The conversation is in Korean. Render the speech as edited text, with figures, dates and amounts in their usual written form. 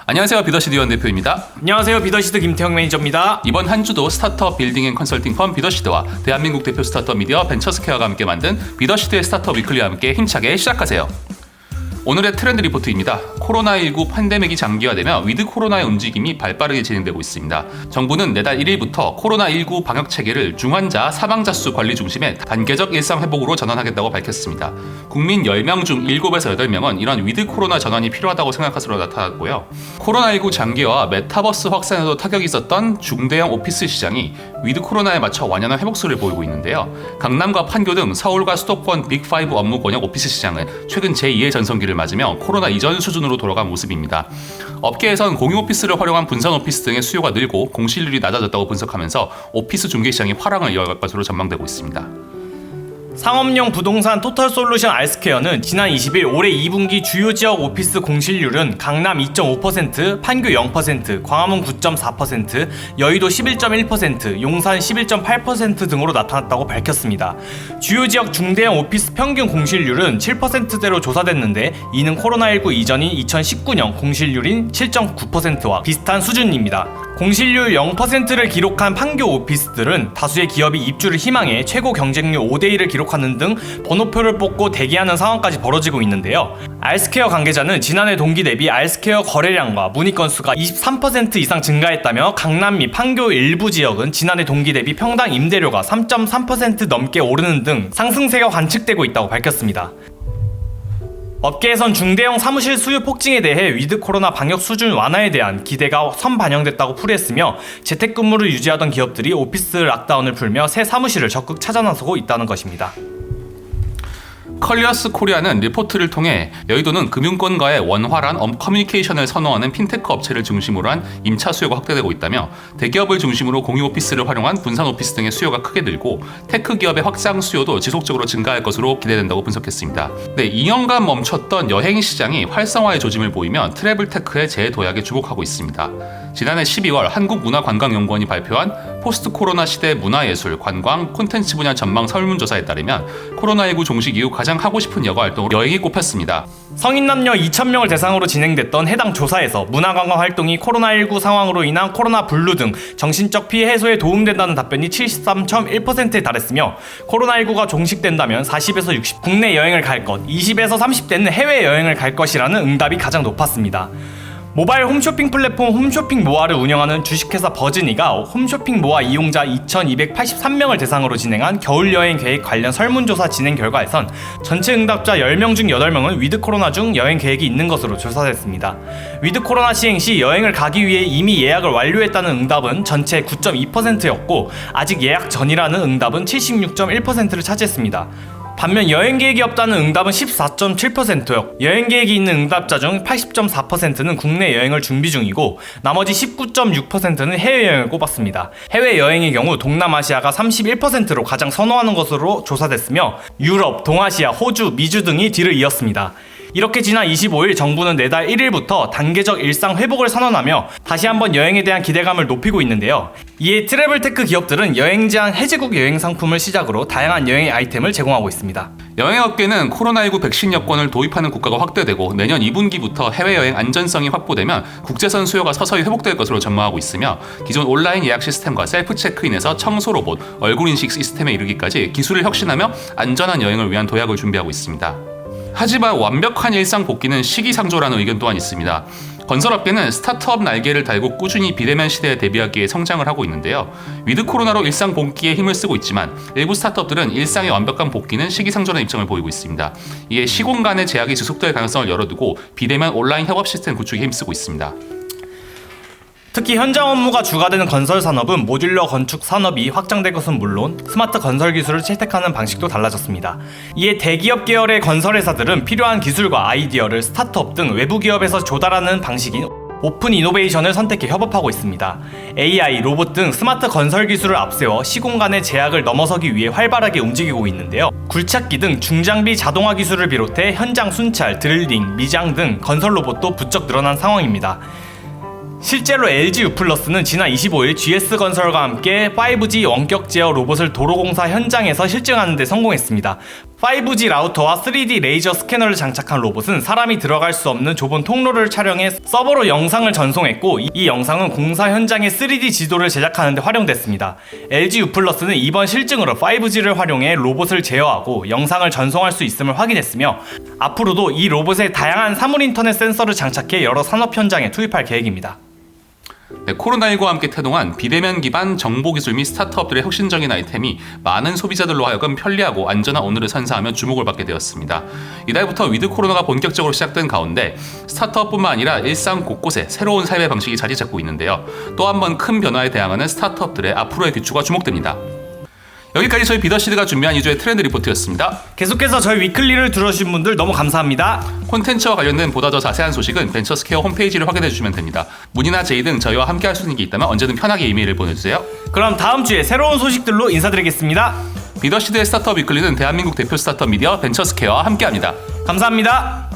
안녕하세요. 비더시드 유한 대표입니다. 안녕하세요. 비더시드 김태형 매니저입니다. 이번 한 주도 스타트업 빌딩 앤 컨설팅 펌 비더시드와 대한민국 대표 스타트업 미디어 벤처스퀘어가 함께 만든 비더시드의 스타트업 위클리와 함께 힘차게 시작하세요. 오늘의 트렌드 리포트입니다. 코로나19 팬데믹이 장기화되며 위드 코로나의 움직임이 발빠르게 진행되고 있습니다. 정부는 내달 1일부터 코로나19 방역 체계를 중환자, 사망자 수 관리 중심의 단계적 일상 회복으로 전환하겠다고 밝혔습니다. 국민 10명 중 7에서 8명은 이런 위드 코로나 전환이 필요하다고 생각할 것으로 나타났고요. 코로나19 장기화와 메타버스 확산에도 타격이 있었던 중대형 오피스 시장이 위드 코로나에 맞춰 완연한 회복세를 보이고 있는데요. 강남과 판교 등 서울과 수도권 빅5 업무 권역 오피스 시장은 최근 제2의 전성기를 맞으며 코로나 이전 수준으로 돌아간 모습입니다. 업계에선 공유 오피스를 활용한 분산 오피스 등의 수요가 늘고 공실률이 낮아졌다고 분석하면서 오피스 중개 시장이 화랑을 이어갈 것으로 전망되고 있습니다. 상업용 부동산 토탈솔루션 알스퀘어는 지난 20일 올해 2분기 주요 지역 오피스 공실률은 강남 2.5%, 판교 0%, 광화문 9.4%, 여의도 11.1%, 용산 11.8% 등으로 나타났다고 밝혔습니다. 주요 지역 중대형 오피스 평균 공실률은 7%대로 조사됐는데 이는 코로나19 이전인 2019년 공실률인 7.9%와 비슷한 수준입니다. 공실률 0%를 기록한 판교 오피스들은 다수의 기업이 입주를 희망해 최고 경쟁률 5대1을 기록하는 등 번호표를 뽑고 대기하는 상황까지 벌어지고 있는데요. 알스퀘어 관계자는 지난해 동기 대비 알스퀘어 거래량과 문의 건수가 23% 이상 증가했다며 강남 및 판교 일부 지역은 지난해 동기 대비 평당 임대료가 3.3% 넘게 오르는 등 상승세가 관측되고 있다고 밝혔습니다. 업계에선 중대형 사무실 수요 폭증에 대해 위드 코로나 방역 수준 완화에 대한 기대가 선반영됐다고 풀이했으며 재택근무를 유지하던 기업들이 오피스 락다운을 풀며 새 사무실을 적극 찾아 나서고 있다는 것입니다. 컬리어스 코리아는 리포트를 통해 여의도는 금융권과의 원활한 커뮤니케이션을 선호하는 핀테크 업체를 중심으로 한 임차 수요가 확대되고 있다며 대기업을 중심으로 공유 오피스를 활용한 분산 오피스 등의 수요가 크게 늘고 테크 기업의 확장 수요도 지속적으로 증가할 것으로 기대된다고 분석했습니다. 2년간 멈췄던 여행 시장이 활성화의 조짐을 보이며 트래블 테크의 재도약에 주목하고 있습니다. 지난해 12월 한국문화관광연구원이 발표한 포스트 코로나 시대 문화예술, 관광, 콘텐츠 분야 전망 설문조사에 따르면 코로나19 종식 이후 가장 하고 싶은 여가 활동으로 여행이 꼽혔습니다. 성인 남녀 2,000명을 대상으로 진행됐던 해당 조사에서 문화관광 활동이 코로나19 상황으로 인한 코로나 블루 등 정신적 피해 해소에 도움된다는 답변이 73.1%에 달했으며 코로나19가 종식된다면 40에서 60 국내 여행을 갈 것, 20에서 30대는 해외여행을 갈 것이라는 응답이 가장 높았습니다. 모바일 홈쇼핑 플랫폼 홈쇼핑 모아를 운영하는 주식회사 버즈니가 홈쇼핑 모아 이용자 2,283명을 대상으로 진행한 겨울여행 계획 관련 설문조사 진행 결과에선 전체 응답자 10명 중 8명은 위드 코로나 중 여행 계획이 있는 것으로 조사됐습니다. 위드 코로나 시행 시 여행을 가기 위해 이미 예약을 완료했다는 응답은 전체 9.2%였고 아직 예약 전이라는 응답은 76.1%를 차지했습니다. 반면 여행 계획이 없다는 응답은 14.7%였고 여행 계획이 있는 응답자 중 80.4%는 국내 여행을 준비 중이고 나머지 19.6%는 해외여행을 꼽았습니다. 해외여행의 경우 동남아시아가 31%로 가장 선호하는 것으로 조사됐으며 유럽, 동아시아, 호주, 미주 등이 뒤를 이었습니다. 이렇게 지난 25일 정부는 내달 1일부터 단계적 일상 회복을 선언하며 다시 한번 여행에 대한 기대감을 높이고 있는데요. 이에 트래블 테크 기업들은 여행 제한 해제국 여행 상품을 시작으로 다양한 여행 아이템을 제공하고 있습니다. 여행업계는 코로나19 백신 여권을 도입하는 국가가 확대되고 내년 2분기부터 해외여행 안전성이 확보되면 국제선 수요가 서서히 회복될 것으로 전망하고 있으며 기존 온라인 예약 시스템과 셀프 체크인에서 청소 로봇, 얼굴 인식 시스템에 이르기까지 기술을 혁신하며 안전한 여행을 위한 도약을 준비하고 있습니다. 하지만 완벽한 일상 복귀는 시기상조라는 의견 또한 있습니다. 건설업계는 스타트업 날개를 달고 꾸준히 비대면 시대에 대비하기에 성장을 하고 있는데요. 위드 코로나로 일상 복귀에 힘을 쓰고 있지만 일부 스타트업들은 일상의 완벽한 복귀는 시기상조라는 입장을 보이고 있습니다. 이에 시공 간의 제약이 지속될 가능성을 열어두고 비대면 온라인 협업 시스템 구축에 힘쓰고 있습니다. 특히 현장 업무가 주가 되는 건설 산업은 모듈러 건축 산업이 확장될 것은 물론 스마트 건설 기술을 채택하는 방식도 달라졌습니다. 이에 대기업 계열의 건설회사들은 필요한 기술과 아이디어를 스타트업 등 외부 기업에서 조달하는 방식인 오픈 이노베이션을 선택해 협업하고 있습니다. AI, 로봇 등 스마트 건설 기술을 앞세워 시공 간의 제약을 넘어서기 위해 활발하게 움직이고 있는데요. 굴착기 등 중장비 자동화 기술을 비롯해 현장 순찰, 드릴링, 미장 등 건설 로봇도 부쩍 늘어난 상황입니다. 실제로 LG U+는 지난 25일 GS건설과 함께 5G 원격 제어 로봇을 도로공사 현장에서 실증하는 데 성공했습니다. 5G 라우터와 3D 레이저 스캐너를 장착한 로봇은 사람이 들어갈 수 없는 좁은 통로를 촬영해 서버로 영상을 전송했고, 이 영상은 공사 현장의 3D 지도를 제작하는 데 활용됐습니다. LG U+는 이번 실증으로 5G를 활용해 로봇을 제어하고 영상을 전송할 수 있음을 확인했으며, 앞으로도 이 로봇에 다양한 사물 인터넷 센서를 장착해 여러 산업 현장에 투입할 계획입니다. 네, 코로나19와 함께 태동한 비대면 기반 정보기술 및 스타트업들의 혁신적인 아이템이 많은 소비자들로 하여금 편리하고 안전한 언어를 선사하며 주목을 받게 되었습니다. 이달부터 위드 코로나가 본격적으로 시작된 가운데 스타트업뿐만 아니라 일상 곳곳에 새로운 삶의 방식이 자리 잡고 있는데요. 또 한 번 큰 변화에 대항하는 스타트업들의 앞으로의 귀추가 주목됩니다. 여기까지 저희 비더시드가 준비한 2주의 트렌드 리포트였습니다. 계속해서 저희 위클리를 들어주신 분들 너무 감사합니다. 콘텐츠와 관련된 보다 더 자세한 소식은 벤처스퀘어 홈페이지를 확인해 주시면 됩니다. 문의나 제의 등 저희와 함께 할 수 있는 게 있다면 언제든 편하게 이메일을 보내주세요. 그럼 다음 주에 새로운 소식들로 인사드리겠습니다. 비더시드의 스타트업 위클리는 대한민국 대표 스타트업 미디어 벤처스퀘어와 함께합니다. 감사합니다.